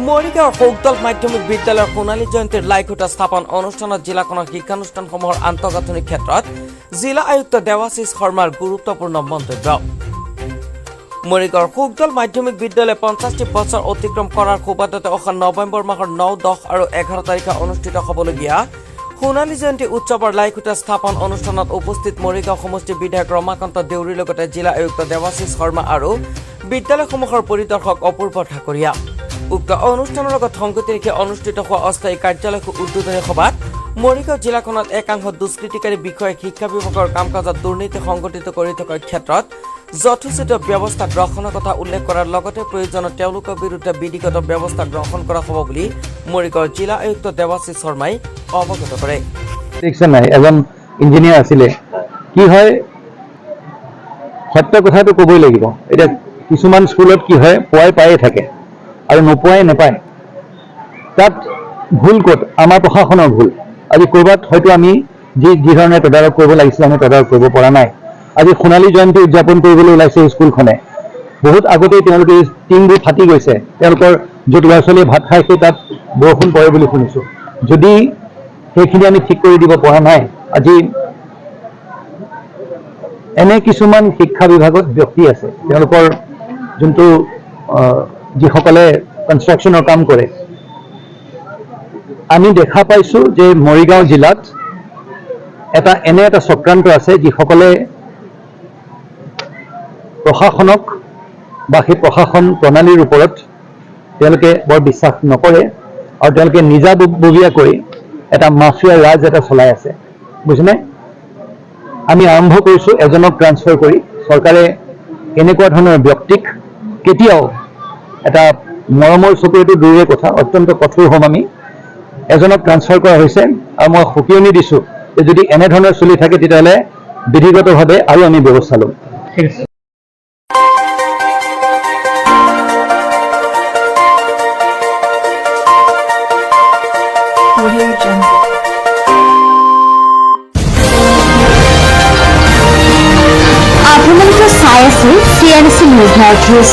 মৰিগাঁৱৰ সৌগদল মাধ্যমিক বিদ্যালয়ৰ সোণালী জয়ন্তীৰ লাইখুটা স্থাপন অনুষ্ঠানত জিলাখনৰ শিক্ষানুষ্ঠানসমূহৰ আন্তঃগাঁথনিৰ ক্ষেত্ৰত জিলা আয়ুক্ত দেৱাশিষ শৰ্মাৰ গুৰুত্বপূৰ্ণ মন্তব্য। মৰিগাঁৱৰ সৌগদল মাধ্যমিক বিদ্যালয়ে 50টি বছৰ অতিক্ৰম কৰাৰ সুবাদতে অহা নৱেম্বৰ মাহৰ 9, 10 আৰু 11 তাৰিখে অনুষ্ঠিত হ'বলগীয়া সোণালী জয়ন্তী উৎসৱৰ লাইখুটা স্থাপন অনুষ্ঠানত উপস্থিত মৰিগাঁও সমষ্টিৰ বিধায়ক ৰমাকান্ত দেউৰীৰ লগতে জিলা আয়ুক্ত দেৱাশিষ শৰ্মা আৰু বিদ্যালয়সমূহৰ পৰিদৰ্শক অপূৰ্ব ঠাকুৰীয়া। উক্ত অনুষ্ঠানৰ লগত সংগতি ৰাখি অনুষ্ঠিত হোৱা অস্থায়ী কাৰ্যালয় উদ্বোধনী সভাত মৰিগাঁও জিলাখনত একাংশ দুষ্কৃতিকাৰী বিষয়াই শিক্ষা বিভাগৰ কাম কাজত দুৰ্নীতি সংঘটিত কৰি থকাৰ ক্ষেত্ৰত যথোচিত ব্যৱস্থা গ্ৰহণৰ কথা উল্লেখ কৰাৰ লগতে প্ৰয়োজনত তেওঁলোকৰ বিৰুদ্ধে বিধিগত ব্যৱস্থা গ্ৰহণ কৰা হ'ব বুলি মৰিগাঁৱৰ জিলা আয়ুক্ত দেৱাশিষ শৰ্মাই অৱগত কৰে। এজন ইঞ্জিনিয়াৰ আছিলে, কি হয় সত্য কথাটো ক'বই লাগিব। এতিয়া কিছুমান স্কুলত কি হয় পায়ে থাকে আৰু নোপোৱাই নাপায়, তাত ভুল ক'ত? আমাৰ প্ৰশাসনৰ ভুল। আজি ক'ৰবাত হয়তো আমি যি ধৰণে তদাৰক কৰিব লাগিছিল আমি তদাৰক কৰিব পৰা নাই। আজি সোণালী জয়ন্তী উদযাপন কৰিবলৈ ওলাইছে স্কুলখনে, বহুত আগতেই তেওঁলোকে টিংবোৰ ফাটি গৈছে, তেওঁলোকৰ য'ত ল'ৰা ছোৱালীয়ে ভাত খাই সেই তাত বৰষুণ পৰে বুলি শুনিছোঁ। যদি সেইখিনি আমি ঠিক কৰি দিব পৰা নাই, আজি এনে কিছুমান শিক্ষা বিভাগত ব্যক্তি আছে, তেওঁলোকৰ যোনটো যিসকলে কনষ্ট্ৰাকশ্যনৰ কাম কৰে, আমি দেখা পাইছোঁ যে মৰিগাঁও জিলাত এনে এটা চক্ৰান্ত আছে যিসকলে প্ৰশাসনক বা সেই প্ৰশাসন প্ৰণালীৰ ওপৰত তেওঁলোকে বৰ বিশ্বাস নকৰে আৰু তেওঁলোকে নিজাববীয়াকৈ এটা মাফিয়া ৰাজ এটা চলাই আছে, বুজিনে? আমি আৰম্ভ কৰিছোঁ এজনক ট্ৰান্সফাৰ কৰি। চৰকাৰে এনেকুৱা ধৰণৰ ব্যক্তিক কেতিয়াও এটা মৰমৰ চকুৰেতো দূৰৰে কথা, অত্যন্ত কঠোৰ হ'ম আমি। এজনক ট্ৰান্সফাৰ কৰা হৈছে আৰু মই সকিয়নি দিছোঁ যে যদি এনেধৰণৰ চলি থাকে তেতিয়াহ'লে বিধিগতভাৱে আৰু আমি ব্যৱস্থা ল'ম। ঠিক আছে। আপোনালোকে চাই আছে CNC Media News।